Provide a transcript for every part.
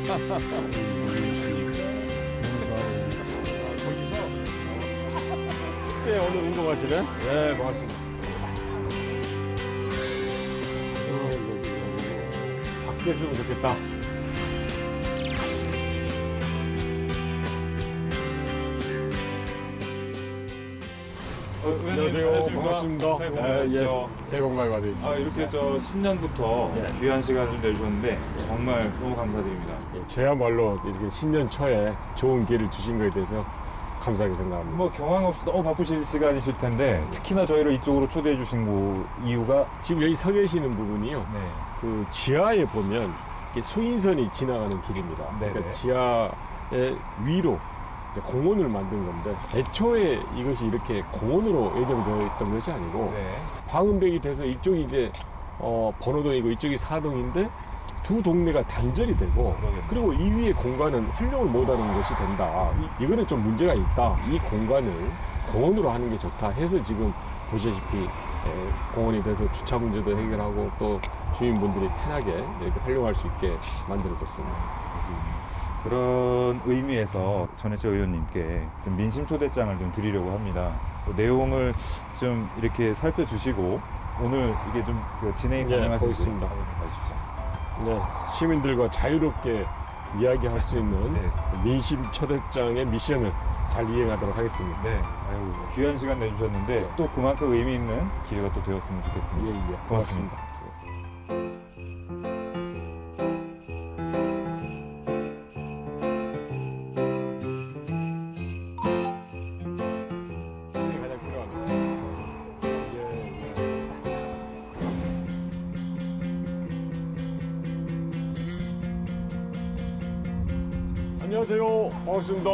네, 오늘 운동하시네? 네, 반갑습니다. 밖에 있으면 좋겠다. 안녕하세요. 반갑습니다. 새해 복 많이 받으십시오. 이렇게 저 신년부터 귀한 시간을 내주셨는데 정말 너무 감사드립니다. 저야말로 이렇게 신년 초에 좋은 기회를 주신 거에 대해서 감사하게 생각합니다. 뭐 경황 없이 너무 바쁘실 시간이실 텐데 특히나 저희를 이쪽으로 초대해 주신 이유가 지금 여기 서 계시는 부분이요. 네. 그 지하에 보면 이렇게 수인선이 지나가는 길입니다. 네네. 그러니까 지하의 위로 이제 공원을 만든 건데 애초에 이것이 이렇게 공원으로 예정되어 있던 것이 아니고 네. 방음벽이 돼서 이쪽이 이제 번호동이고 이쪽이 사동인데 두 동네가 단절이 되고 그러겠네요. 그리고 이 위에 공간은 활용을 못하는 것이 된다. 이거는 좀 문제가 있다. 이 공간을 공원으로 하는 게 좋다 해서 지금 보시다시피 공원이 돼서 주차 문제도 해결하고 또 주민분들이 편하게 이렇게 활용할 수 있게 만들어졌습니다. 그런 의미에서 전해철 의원님께 좀 민심 초대장을 좀 드리려고 합니다. 내용을 좀 이렇게 살펴주시고 오늘 이게 좀 진행이 가능하신지 보겠습니다. 봐주시죠. 네, 시민들과 자유롭게 이야기할 수 있는 네. 민심 초대장의 미션을 잘 이행하도록 하겠습니다. 네, 아유, 귀한 시간 내주셨는데 또 그만큼 의미 있는 기회가 또 되었으면 좋겠습니다. 고맙습니다. 가장 필요합니다. 안녕하세요. 반갑습니다.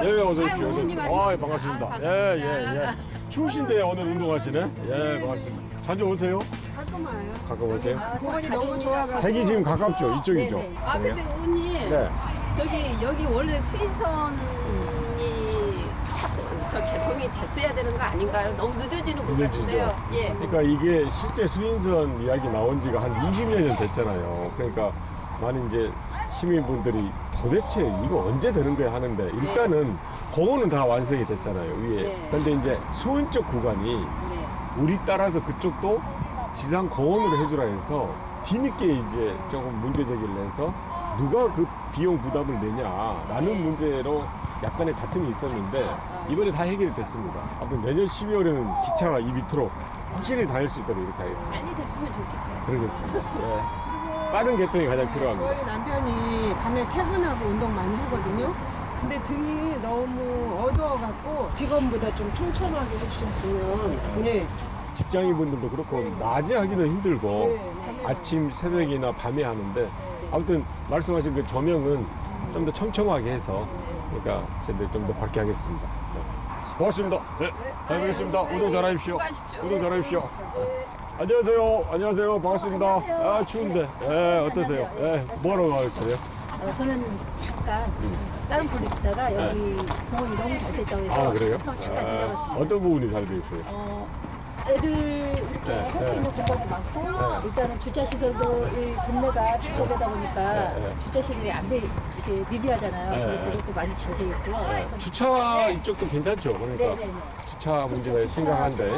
예, 어서 오십시오. 어서 오십시오. 아, 반갑습니다. 예. 추우신데 오늘 운동하시네? 예, 반갑습니다. 자주 오세요? 가끔 와요. 가끔 오세요? 공원이 너무 좋아가지고. 댁이 지금 가깝죠? 이쪽이죠? 네네. 아 근데 의원님 네. 저기 여기 원래 수인선이 저 개통이 됐어야 되는 거 아닌가요? 너무 늦어지는 것 같은데요. 예. 그러니까 이게 실제 수인선 이야기 나온 지가 한 20여 년 됐잖아요. 그러니까 많은 이제 시민분들이 도대체 이거 언제 되는 거야 하는데 일단은 공원은 다 완성이 됐잖아요, 위에. 네. 근데 이제 수은 쪽 구간이 네. 우리 따라서 그쪽도 지상 공원으로 해주라 해서 뒤늦게 이제 조금 문제 제기를 해서 누가 그 비용 부담을 내냐라는 네. 문제로 약간의 다툼이 있었는데 이번에 다 해결이 됐습니다. 아무튼 내년 12월에는 기차가 이 밑으로 확실히 다닐 수 있도록 이렇게 하겠습니다. 빨리 됐으면 좋겠어요. 그러겠습니다. 네. 빠른 개통이 가장 필요합니다. 저희 남편이 밤에 퇴근하고 운동 많이 하거든요. 근데 등이 너무 어두워갖고 직원보다 좀 촘촘하게 해주셨으면. 네. 직장인분들도 그렇고 낮에 하기는 힘들고 네. 아침, 새벽이나 밤에 하는데 아무튼 말씀하신 그 조명은 좀 더 촘촘하게 해서 그러니까 저희들 좀 더 밝게 하겠습니다. 네. 고맙습니다. 네. 잘 뵙겠습니다. 운동 잘하십시오. 운동 잘하십시오. 안녕하세요. 안녕하세요. 반갑습니다. 아, 추운데. 예, 어떠세요? 예, 뭐하러 가셨어요? 저는 잠깐 다른 볼 있다가 여기 공원이 너무 잘 됐다고 해서 아, 그래요? 잠깐 들려봤습니다. 어떤 부분이 잘 돼 있어요? 애들 이렇게 할 수 있는 공간도 많고 일단은 주차 시설도 이 동네가 다세대다 보니까 주차 시설이 안 돼 이렇게 미비하잖아요. 그것도 많이 잘 돼 있고요. 그래서 주차 이쪽도 괜찮죠? 그러니까 네네네. 주차 문제가 심각한데.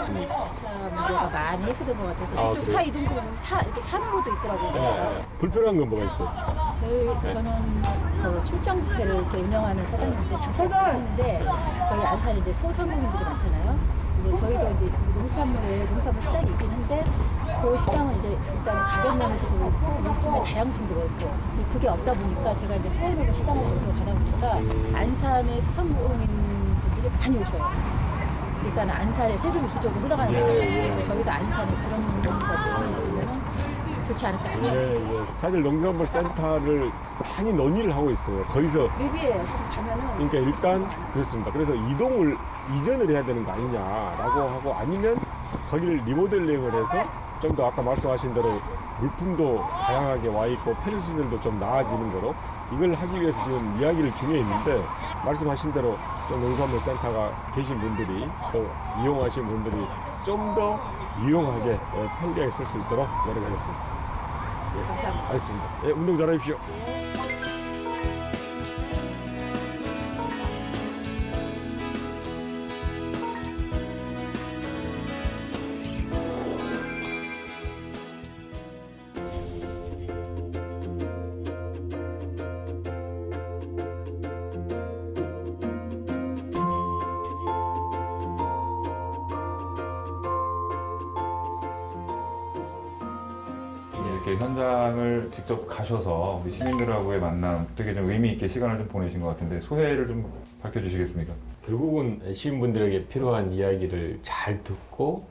주차 문제가 많이 해소된 것 같아서 아, 이쪽 그래요? 사 이동도는 이렇게 산으로도 있더라고요. 그러니까 불편한 건 뭐가 있어요? 저는 그 출장 뷔페를 이렇게 운영하는 사장님한테 잠깐 했는데 저희 안산에 이제 소상공인들이 많잖아요. 근데 저희도 이제 농산물 시장이 있긴 한데 그 시장은 이제 일단 가격 면에서도 그렇고 물품의 다양성도 그렇고 그게 없다 보니까 제가 이제 수원으로 시장을 이렇게 가다 보니까 안산의 소상공인 분들이 많이 오셔요. 일단 안산에 세금이 그쪽으로 흘러가는 거잖아요. 저희도 안산에 그런 것들이 있으면 좋지 않을까. 사실 농산물 센터를 많이 논의를 하고 있어요. 거기서 뮤비예요. 가면은 그러니까 일단 그렇습니다. 그래서 이전을 해야 되는 거 아니냐라고 하고 아니면 거기를 리모델링을 해서 좀 더 아까 말씀하신 대로 물품도 다양하게 와 있고 편의시설도 좀 나아지는 거로 이걸 하기 위해서 지금 이야기를 중에 있는데 말씀하신 대로 좀 농산물 센터가 계신 분들이 또 이용하신 분들이 좀 더 유용하게 편리하게 쓸 수 있도록 노력하겠습니다. 감사합니다. 알겠습니다. 예, 운동 잘하십시오. 이렇게 현장을 직접 가셔서 우리 시민들하고의 만남 되게 좀 의미 있게 시간을 좀 보내신 것 같은데 소회를 좀 밝혀주시겠습니까? 결국은 시민분들에게 필요한 이야기를 잘 듣고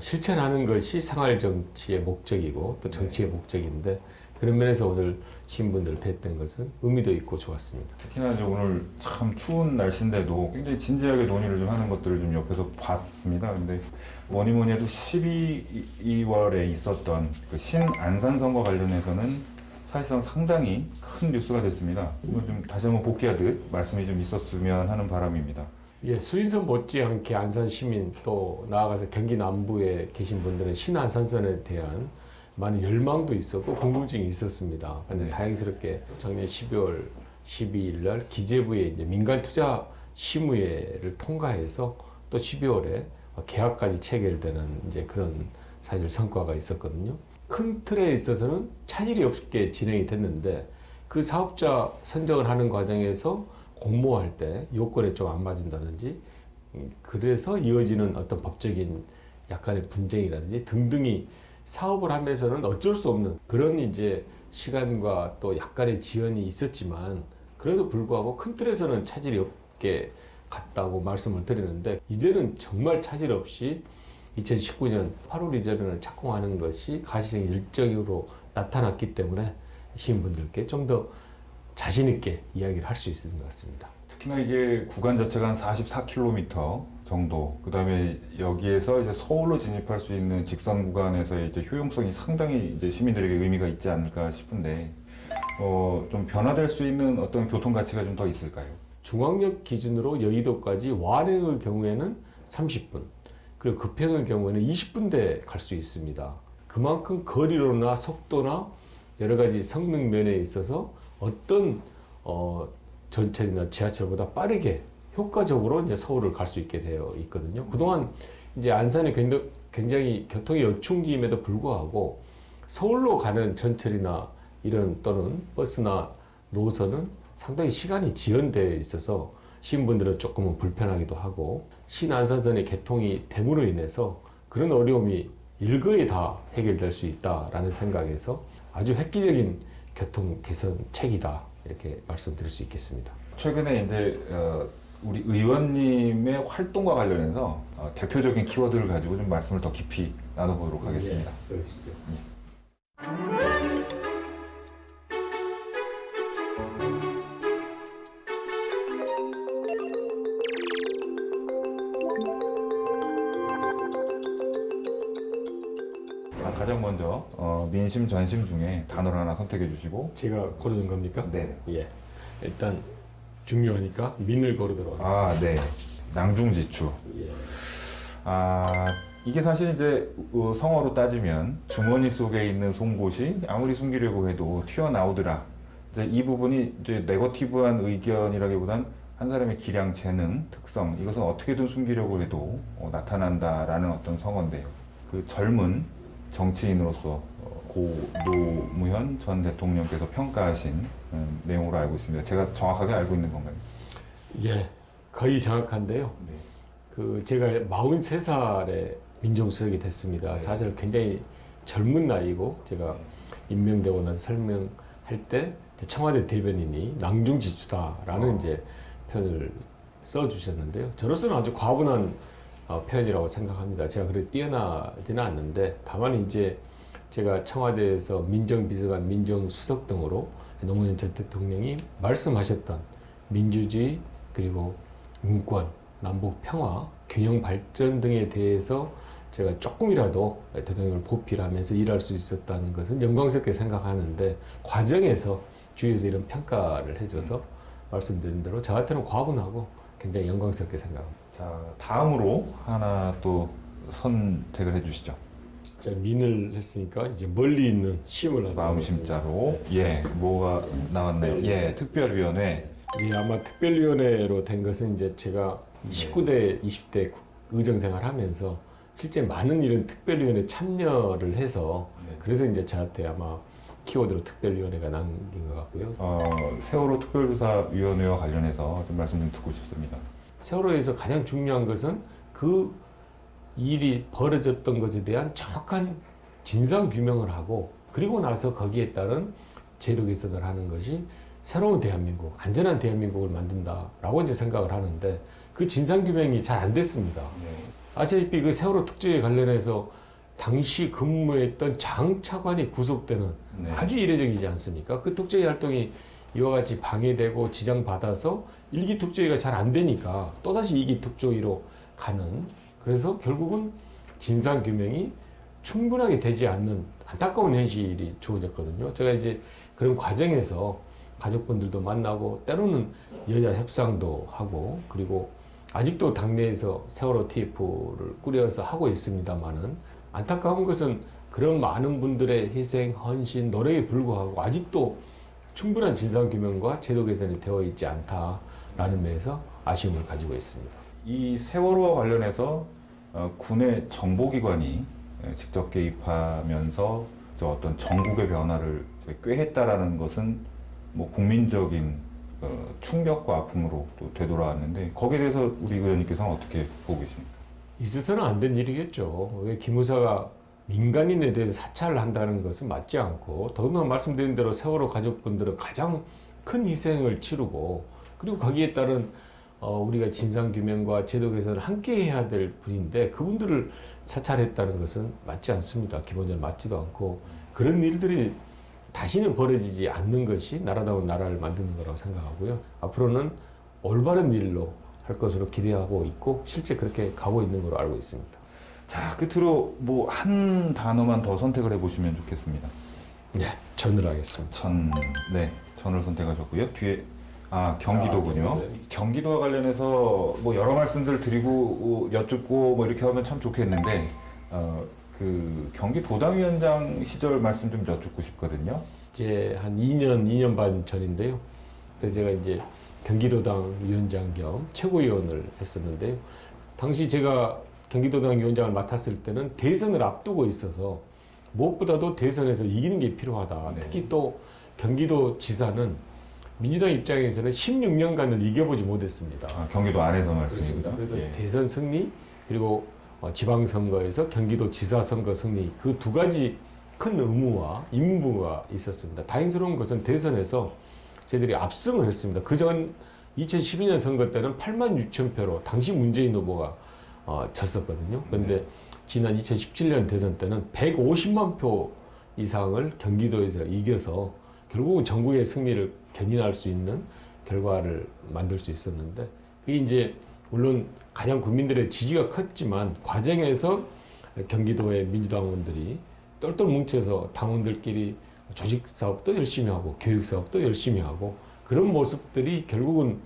실천하는 것이 생활 정치의 목적이고 또 정치의 목적인데 그런 면에서 오늘 시민분들을 뵀던 것은 의미도 있고 좋았습니다. 특히나 이제 오늘 참 추운 날씨인데도 굉장히 진지하게 논의를 좀 하는 것들을 좀 옆에서 봤습니다. 근데 뭐니 해도 12월에 있었던 그 신안산 선거 관련해서는 사실상 상당히 큰 뉴스가 됐습니다. 이거 좀 다시 한번 복귀하듯 말씀이 좀 있었으면 하는 바람입니다. 예, 수인선 못지않게 안산 시민 또 나아가서 경기 남부에 계신 분들은 신안산선에 대한 많은 열망도 있었고 궁금증이 있었습니다. 근데 네. 다행스럽게 작년 12월 12일 날 기재부의 이제 민간 투자 심의회를 통과해서 또 12월에 계약까지 체결되는 이제 그런 사실 성과가 있었거든요. 큰 틀에 있어서는 차질이 없게 진행이 됐는데 그 사업자 선정을 하는 과정에서 공모할 때 요건에 좀 안 맞은다든지 그래서 이어지는 어떤 법적인 약간의 분쟁이라든지 등등이 사업을 하면서는 어쩔 수 없는 그런 이제 시간과 또 약간의 지연이 있었지만 그래도 불구하고 큰 틀에서는 차질이 없게 갔다고 말씀을 드리는데 이제는 정말 차질 없이 2019년 8월 이전에는 착공하는 것이 가시적 일정으로 나타났기 때문에 시민분들께 좀 더 자신 있게 이야기를 할 수 있는 것 같습니다. 특히나 이게 구간 자체가 한 44km 정도, 그 다음에 여기에서 이제 서울로 진입할 수 있는 직선 구간에서의 이제 효용성이 상당히 이제 시민들에게 의미가 있지 않을까 싶은데, 좀 변화될 수 있는 어떤 교통 가치가 좀 더 있을까요? 중앙역 기준으로 여의도까지 완행의 경우에는 30분, 그리고 급행의 경우에는 20분대 갈 수 있습니다. 그만큼 거리로나 속도나 여러 가지 성능 면에 있어서 어떤 전철이나 지하철보다 빠르게 효과적으로 이제 서울을 갈 수 있게 되어 있거든요. 그동안 이제 안산이 굉장히 교통이 여충지임에도 불구하고 서울로 가는 전철이나 이런 또는 버스나 노선은 상당히 시간이 지연되어 있어서 시민분들은 조금은 불편하기도 하고 신안산선의 개통이 됨으로 인해서 그런 어려움이 일거에 다 해결될 수 있다라는 생각에서 아주 획기적인 교통 개선책이다 이렇게 말씀드릴 수 있겠습니다. 최근에 이제 우리 의원님의 활동과 관련해서 대표적인 키워드를 가지고 좀 말씀을 더 깊이 나눠보도록 하겠습니다. 가장 먼저 민심 전심 중에 단어를 하나 선택해 주시고. 제가 고르는 겁니까? 네. 예. 일단 중요하니까 민을 고르도록 하겠습니다. 네. 낭중지추. 예. 이게 사실 이제 성어로 따지면 주머니 속에 있는 송곳이 아무리 숨기려고 해도 튀어나오더라. 이제 이 부분이 이제 네거티브한 의견이라기보단 한 사람의 기량, 재능, 특성 이것은 어떻게든 숨기려고 해도 나타난다라는 어떤 성어인데요. 그 젊은 정치인으로서 고 노무현 전 대통령께서 평가하신 내용으로 알고 있습니다. 제가 정확하게 알고 있는 건가요? 예, 거의 정확한데요. 네. 그 제가 43살에 민정수석이 됐습니다. 네. 사실 굉장히 젊은 나이고 제가 임명되고 나서 설명할 때 청와대 대변인이 낭중지추다라는 이제 표현을 써주셨는데요. 저로서는 아주 과분한 표현이라고 생각합니다. 제가 그렇게 뛰어나지는 않는데 다만 이제 제가 청와대에서 민정비서관, 민정수석 등으로 노무현 전 대통령이 말씀하셨던 민주주의 그리고 인권, 남북 평화, 균형 발전 등에 대해서 제가 조금이라도 대통령을 보필하면서 일할 수 있었다는 것은 영광스럽게 생각하는데 과정에서 주위에서 이런 평가를 해줘서 말씀드린 대로 저한테는 과분하고 굉장히 영광스럽게 생각합니다. 자, 다음으로 하나 또 선택을 해주시죠. 자, 민을 했으니까 이제 멀리 있는 심을 하도록 마음 하겠습니다. 심자로 예 뭐가 나왔네요. 예 특별위원회. 이게 아마 특별위원회로 된 것은 이제 제가 19대, 20대 의정생활 하면서 실제 많은 이런 특별위원회 참여를 해서 그래서 이제 저한테 아마 키워드로 특별위원회가 남긴 것 같고요. 세월호 특별조사위원회와 관련해서 좀 말씀 좀 듣고 싶습니다. 세월호에서 가장 중요한 것은 그 일이 벌어졌던 것에 대한 정확한 진상 규명을 하고 그리고 나서 거기에 따른 제도 개선을 하는 것이 새로운 대한민국, 안전한 대한민국을 만든다라고 이제 생각을 하는데 그 진상 규명이 잘 안 됐습니다. 아시다시피 그 세월호 특조위에 관련해서 당시 근무했던 장 차관이 구속되는 네. 아주 이례적이지 않습니까? 그 특조위 활동이 이와 같이 방해되고 지장받아서 1기 특조위가 잘 안 되니까 또다시 2기 특조위로 가는 그래서 결국은 진상 규명이 충분하게 되지 않는 안타까운 현실이 주어졌거든요. 제가 이제 그런 과정에서 가족분들도 만나고 때로는 여야 협상도 하고 그리고 아직도 당내에서 세월호 TF를 꾸려서 하고 있습니다만은 안타까운 것은 그런 많은 분들의 희생, 헌신, 노력에 불구하고 아직도 충분한 진상규명과 제도 개선이 되어 있지 않다라는 면에서 아쉬움을 가지고 있습니다. 이 세월호와 관련해서 군의 정보기관이 직접 개입하면서 저 어떤 전국의 변화를 꾀했다라는 것은 뭐 국민적인 충격과 아픔으로 또 되돌아왔는데 거기에 대해서 우리 의원님께서는 어떻게 보고 계십니까? 있어서는 안 된 일이겠죠. 왜 기무사가 민간인에 대해서 사찰을 한다는 것은 맞지 않고 더구나 말씀드린 대로 세월호 가족분들은 가장 큰 희생을 치르고 그리고 거기에 따른 우리가 진상규명과 제도 개선을 함께 해야 될 분인데 그분들을 사찰했다는 것은 맞지 않습니다. 기본적으로 맞지도 않고 그런 일들이 다시는 벌어지지 않는 것이 나라다운 나라를 만드는 거라고 생각하고요. 앞으로는 올바른 일로 할 것으로 기대하고 있고 실제 그렇게 가고 있는 걸로 알고 있습니다. 자, 끝으로 뭐 한 단어만 더 선택을 해보시면 좋겠습니다. 네, 전을 하겠습니다. 전을 선택하셨고요. 뒤에 경기도군요. 네. 경기도와 관련해서 뭐 여러 말씀들 드리고 여쭙고 뭐 이렇게 하면 참 좋겠는데 그 경기도당위원장 시절 말씀 좀 여쭙고 싶거든요. 이제 한 2년 반 전인데요. 그때 제가 이제 경기도당 위원장 겸 최고위원을 했었는데요. 당시 제가 경기도당 위원장을 맡았을 때는 대선을 앞두고 있어서 무엇보다도 대선에서 이기는 게 필요하다. 네. 특히 또 경기도지사는 민주당 입장에서는 16년간을 이겨보지 못했습니다. 경기도 안에서 그렇습니다. 말씀입니다. 그래서 예. 대선 승리 그리고 지방선거에서 경기도지사 선거 승리 그 두 가지 큰 의무와 임무가 있었습니다. 다행스러운 것은 대선에서 저희들이 압승을 했습니다. 그전 2012년 선거 때는 8만 6천 표로 당시 문재인 후보가 졌었거든요. 그런데 지난 2017년 대선 때는 150만 표 이상을 경기도에서 이겨서 결국은 전국의 승리를 견인할 수 있는 결과를 만들 수 있었는데 그게 이제 물론 가장 국민들의 지지가 컸지만 과정에서 경기도의 민주당원들이 똘똘 뭉쳐서 당원들끼리 조직사업도 열심히 하고 교육사업도 열심히 하고 그런 모습들이 결국은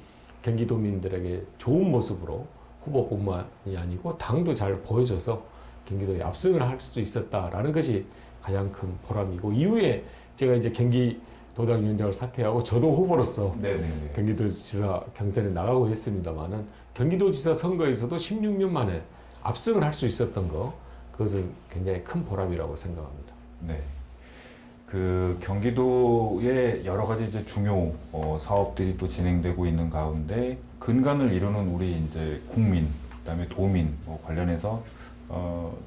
경기도민들에게 좋은 모습으로 후보뿐만이 아니고 당도 잘 보여줘서 경기도에 압승을 할 수 있었다라는 것이 가장 큰 보람이고 이후에 제가 이제 경기도당 위원장을 사퇴하고 저도 후보로서 네네네. 경기도지사 경선에 나가고 했습니다만은 경기도지사 선거에서도 16년 만에 압승을 할 수 있었던 거 그것은 굉장히 큰 보람이라고 생각합니다. 네. 그 경기도의 여러 가지 이제 중요 사업들이 또 진행되고 있는 가운데 근간을 이루는 우리 이제 국민, 그다음에 도민 관련해서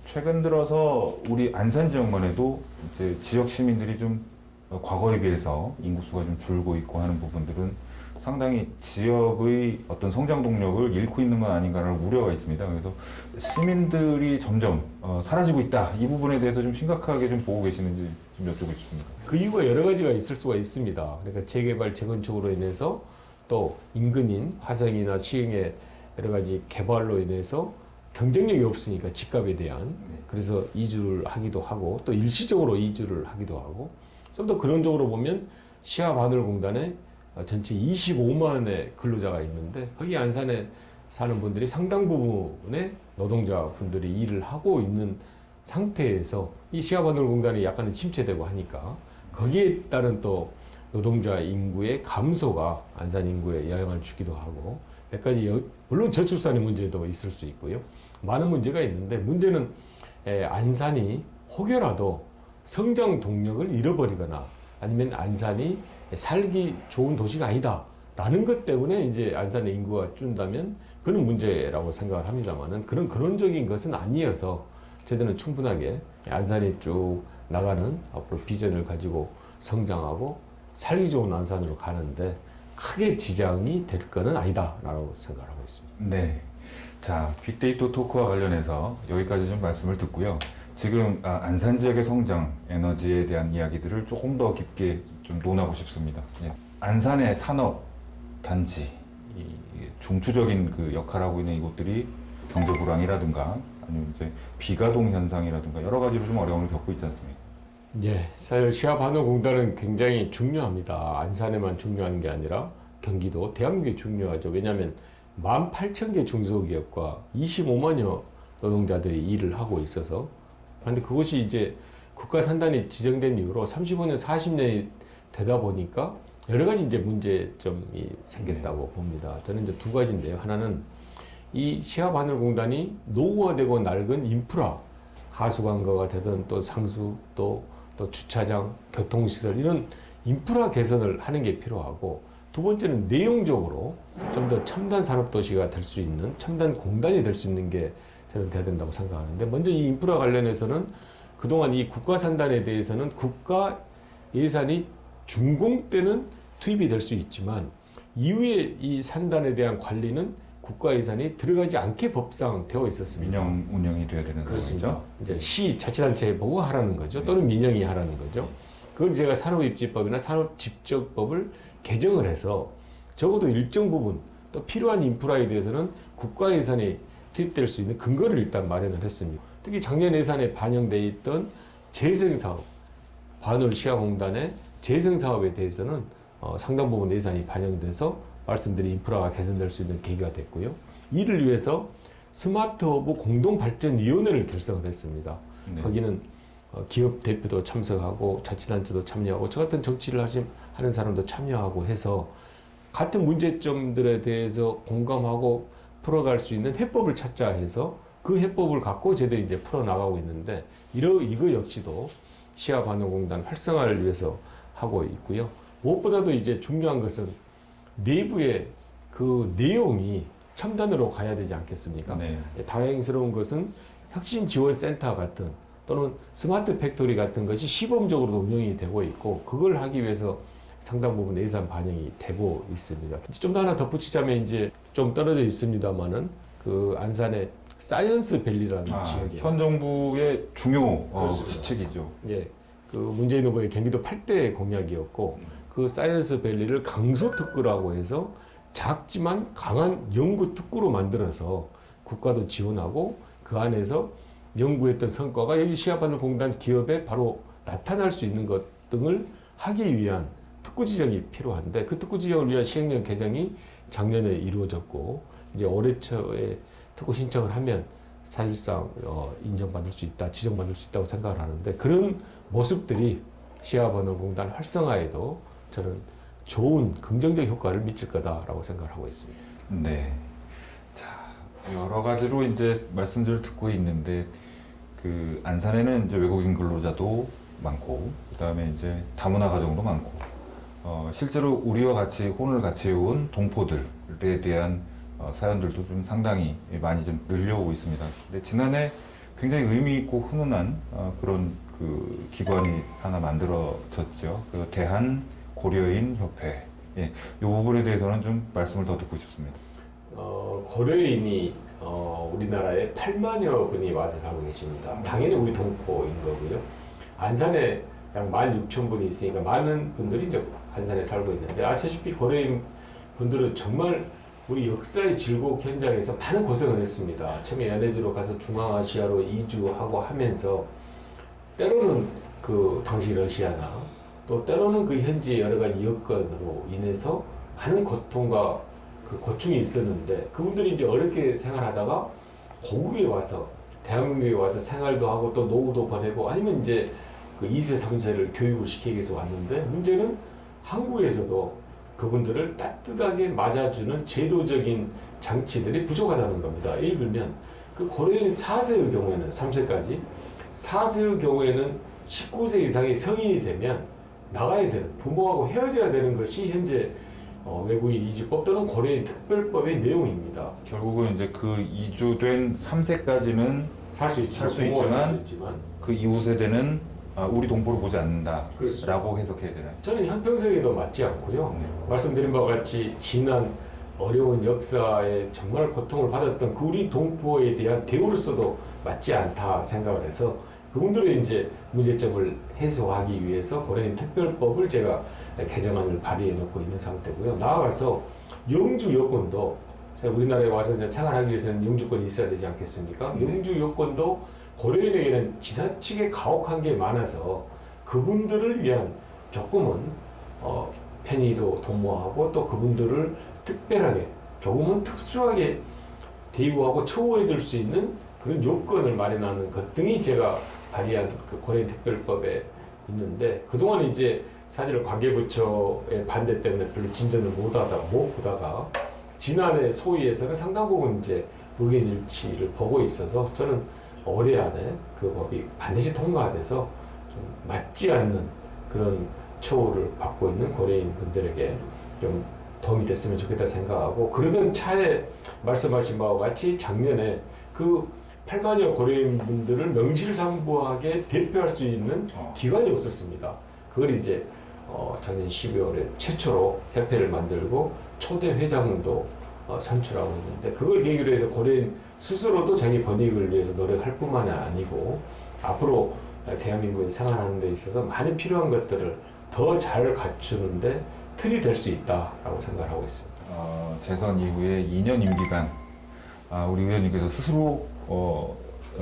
최근 들어서 우리 안산 지역만 해도 이제 지역 시민들이 좀 과거에 비해서 인구수가 좀 줄고 있고 하는 부분들은 상당히 지역의 어떤 성장 동력을 잃고 있는 건 아닌가라는 우려가 있습니다. 그래서 시민들이 점점 사라지고 있다. 이 부분에 대해서 좀 심각하게 좀 보고 계시는지 좀 여쭙고 싶습니다. 그 이유가 여러 가지가 있을 수가 있습니다. 그러니까 재개발, 재건축으로 인해서 또 인근인 화성이나 시흥의 여러 가지 개발로 인해서 경쟁력이 없으니까 집값에 대한 그래서 이주를 하기도 하고 또 일시적으로 이주를 하기도 하고 좀 더 그런 쪽으로 보면 시아바늘공단에 전체 25만의 근로자가 있는데 거기 안산에 사는 분들이 상당 부분의 노동자분들이 일을 하고 있는 상태에서 이 시가바늘공단이 약간은 침체되고 하니까 거기에 따른 또 노동자 인구의 감소가 안산 인구에 영향을 주기도 하고 몇 가지 물론 저출산의 문제도 있을 수 있고요. 많은 문제가 있는데 문제는 안산이 혹여라도 성장 동력을 잃어버리거나 아니면 안산이 살기 좋은 도시가 아니다라는 것 때문에 이제 안산의 인구가 준다면 그런 문제라고 생각을 합니다만은 그런 근원적인 것은 아니어서 저희들은 충분하게 안산이 쭉 나가는 앞으로 비전을 가지고 성장하고 살기 좋은 안산으로 가는데 크게 지장이 될 거는 아니다라고 생각하고 있습니다. 네. 자, 빅데이터 토크와 관련해서 여기까지 좀 말씀을 듣고요. 지금 안산 지역의 성장, 에너지에 대한 이야기들을 조금 더 깊게 좀 논하고 싶습니다. 예. 안산의 산업 단지, 중추적인 그 역할하고 있는 이곳들이 경제 불황이라든가 아니면 이제 비가동 현상이라든가 여러 가지로 좀 어려움을 겪고 있지 않습니까? 예, 사실 시가바늘공단은 굉장히 중요합니다. 안산에만 중요한 게 아니라 경기도, 대한민국에 중요하죠. 왜냐하면 18,000개 중소기업과 25만여 노동자들이 일을 하고 있어서 근데 그것이 이제 국가 산단이 지정된 이후로 35년, 40년이 되다 보니까 여러 가지 이제 문제점이 생겼다고 봅니다. 저는 이제 두 가지인데요. 하나는 이 시가바늘공단이 노후화되고 낡은 인프라, 하수관거가 되든 또 상수 또 주차장, 교통시설 이런 인프라 개선을 하는 게 필요하고 두 번째는 내용적으로 좀 더 첨단 산업도시가 될 수 있는 첨단 공단이 될 수 있는 게 저는 돼야 된다고 생각하는데 먼저 이 인프라 관련해서는 그동안 이 국가 산단에 대해서는 국가 예산이 준공 때는 투입이 될 수 있지만 이후에 이 산단에 대한 관리는 국가 예산이 들어가지 않게 법상 되어 있었습니다. 민영 운영이 돼야 되는 그렇습니다. 거죠? 이제 시 자치단체 보고 하라는 거죠. 또는 민영이 하라는 거죠. 그걸 제가 산업입지법이나 산업집적법을 개정을 해서 적어도 일정 부분 또 필요한 인프라에 대해서는 국가 예산이 투입될 수 있는 근거를 일단 마련을 했습니다. 특히 작년 예산에 반영돼 있던 재생사업, 바늘 시가공단의 재생사업에 대해서는 상당 부분 예산이 반영돼서 말씀드린 인프라가 개선될 수 있는 계기가 됐고요. 이를 위해서 스마트허브 공동발전위원회를 결성을 했습니다. 네. 거기는 기업 대표도 참석하고 자치단체도 참여하고 저 같은 정치를 하는 사람도 참여하고 해서 같은 문제점들에 대해서 공감하고 풀어갈 수 있는 해법을 찾자 해서 그 해법을 갖고 저희들이 이제 풀어나가고 있는데 이거 역시도 시가바늘공단 활성화를 위해서 하고 있고요. 무엇보다도 이제 중요한 것은 내부의 그 내용이 첨단으로 가야 되지 않겠습니까? 네. 다행스러운 것은 혁신지원센터 같은 또는 스마트 팩토리 같은 것이 시범적으로 운영이 되고 있고 그걸 하기 위해서 상당 부분 예산 반영이 되고 있습니다. 좀 더 하나 덧붙이자면 이제 좀 떨어져 있습니다만은 그 안산의 사이언스 밸리라는 지역이 현 정부의 중요 그렇습니다. 시책이죠. 예, 그 문재인 후보의 경기도 8대 공약이었고 그 사이언스 밸리를 강소 특구라고 해서 작지만 강한 연구 특구로 만들어서 국가도 지원하고 그 안에서 연구했던 성과가 여기 시가바늘공단 기업에 바로 나타날 수 있는 것 등을 하기 위한 특구 지정이 필요한데 그 특구 지정을 위한 시행령 개정이 작년에 이루어졌고 이제 올해 초에 특구 신청을 하면 사실상 인정받을 수 있다, 지정받을 수 있다고 생각을 하는데 그런 모습들이 시가바늘공단 활성화에도 저는 좋은 긍정적 효과를 미칠 거다라고 생각을 하고 있습니다. 네. 자, 여러 가지로 이제 말씀들을 듣고 있는데 그 안산에는 이제 외국인 근로자도 많고 그다음에 이제 다문화 가정도 많고 실제로 우리와 같이 혼을 같이 해온 동포들에 대한 사연들도 좀 상당히 많이 좀 늘려오고 있습니다. 근데 지난해 굉장히 의미 있고 훈훈한 그런 그 기관이 하나 만들어졌죠. 그 대한 고려인 협회. 예, 이 부분에 대해서는 좀 말씀을 더 듣고 싶습니다. 고려인이 우리나라에 8만여 분이 와서 살고 계십니다. 당연히 우리 동포인 거고요. 안산에 약 16,000분이 있으니까 많은 분들이 이제 안산에 살고 있는데 아시다시피 고려인 분들은 정말 우리 역사의 질곡 현장에서 많은 고생을 했습니다. 처음에 연해주로 가서 중앙아시아로 이주하고 하면서 때로는 그 당시 러시아나 또 때로는 그 현지의 여러 가지 여건으로 인해서 많은 고통과 그 고충이 있었는데 그분들이 이제 어렵게 생활하다가 고국에 와서 대한민국에 와서 생활도 하고 또 노후도 보내고 아니면 이제 그 2세, 3세를 교육을 시키기 위해서 왔는데 문제는 한국에서도 그분들을 따뜻하게 맞아주는 제도적인 장치들이 부족하다는 겁니다. 예를 들면 그 고려인 4세의 경우에는 3세까지 4세의 경우에는 19세 이상의 성인이 되면 나가야 되는 부모하고 헤어져야 되는 것이 현재 외국인 이주법 또는 고려인 특별법의 내용입니다. 결국은 이제 그 이주된 3세까지는 살 수 살 수 있지만 그 이후 세대는 우리 동포를 보지 않는다라고 그렇죠. 해석해야 되나요? 저는 형평성에도 맞지 않고요. 네. 말씀드린 바와 같이 지난 어려운 역사에 정말 고통을 받았던 그 우리 동포에 대한 대우로서도 맞지 않다 생각을 해서 그분들의 이제 문제점을 해소하기 위해서 고려인 특별법을 제가 개정안을 발의해 놓고 있는 상태고요. 나아가서 영주 여권도 우리나라에 와서 이제 생활하기 위해서는 영주권이 있어야 되지 않겠습니까? 영주 여권도 고려인에게는 지나치게 가혹한 게 많아서 그분들을 위한 조금은 편의도 도모하고 또 그분들을 특별하게 조금은 특수하게 대우하고 처우해 줄 수 있는 그런 요건을 마련하는 것 등이 제가 발의한 그 고려인 특별법에 있는데 그동안 이제 사실 관계부처의 반대 때문에 별로 진전을 못 보다가 지난해 소위에서는 상당 부분 이제 의견 일치를 보고 있어서 저는 올해 안에 그 법이 반드시 통과돼서 좀 맞지 않는 그런 처우를 받고 있는 고려인 분들에게 좀 도움이 됐으면 좋겠다 생각하고 그러던 차에 말씀하신 바와 같이 작년에 그 8만여 고려인 분들을 명실상부하게 대표할 수 있는 기관이 없었습니다. 그걸 이제 작년 12월에 최초로 협회를 만들고 초대 회장도 선출하고 있는데 그걸 계기로 해서 고려인 스스로도 자기 번익을 위해서 노력할 뿐만이 아니고 앞으로 대한민국에 생활하는 데 있어서 많은 필요한 것들을 더 잘 갖추는데 틀이 될 수 있다라고 생각을 하고 있습니다. 재선 이후에 2년 임기간 우리 의원님께서 스스로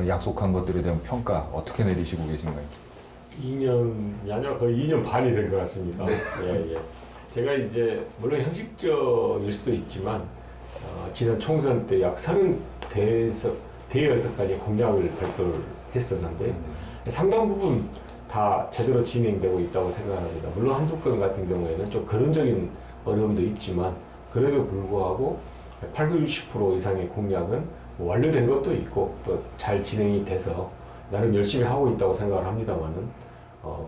약속한 것들에 대한 평가 어떻게 내리시고 계신가요? 2년이 아니라 거의 2년 반이 된 것 같습니다. 네. 예. 제가 이제 물론 형식적일 수도 있지만 지난 총선 때 약 30대여섯가지 공약을 발표를 했었는데 상당 부분 다 제대로 진행되고 있다고 생각합니다. 물론 한두 건 같은 경우에는 좀 거론적인 어려움도 있지만 그래도 불구하고 80~60% 이상의 공약은 완료된 것도 있고 또 잘 진행이 돼서 나름 열심히 하고 있다고 생각을 합니다만은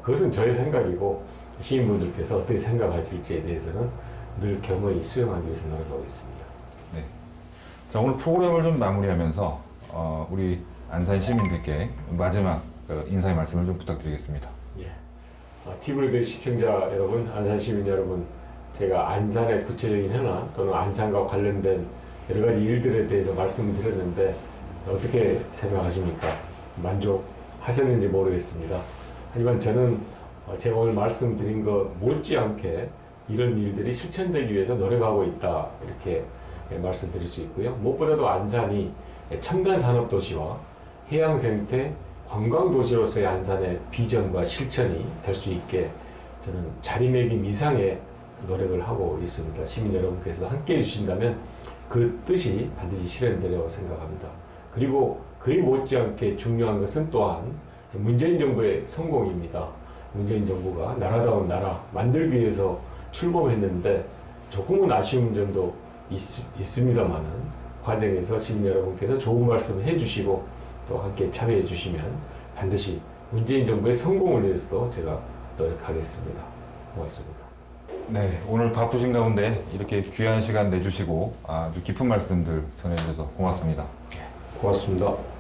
그것은 저의 생각이고 시민분들께서 어떻게 생각하실지에 대해서는 늘 겸허히 수용하기 위해서 노력하고 있습니다. 네. 자, 오늘 프로그램을 좀 마무리하면서 우리 안산 시민들께 마지막 인사의 말씀을 좀 부탁드리겠습니다. 예. TV로드 시청자 여러분, 안산 시민 여러분, 제가 안산의 구체적인 현안 또는 안산과 관련된 여러 가지 일들에 대해서 말씀을 드렸는데 어떻게 생각하십니까? 만족하셨는지 모르겠습니다. 하지만 저는 제가 오늘 말씀드린 것 못지않게 이런 일들이 실천되기 위해서 노력하고 있다 이렇게 말씀드릴 수 있고요. 무엇보다도 안산이 첨단 산업도시와 해양생태 관광도시로서의 안산의 비전과 실천이 될 수 있게 저는 자리매김 이상의 노력을 하고 있습니다. 시민 여러분께서 함께 해주신다면 그 뜻이 반드시 실현되리라고 생각합니다. 그리고 그에 못지않게 중요한 것은 또한 문재인 정부의 성공입니다. 문재인 정부가 나라다운 나라 만들기 위해서 출범했는데 조금은 아쉬운 점도 있습니다만은 과정에서 시민 여러분께서 좋은 말씀 해주시고 또 함께 참여해 주시면 반드시 문재인 정부의 성공을 위해서도 제가 노력하겠습니다. 고맙습니다. 네, 오늘 바쁘신 가운데 이렇게 귀한 시간 내주시고 아주 깊은 말씀들 전해주셔서 고맙습니다. 고맙습니다.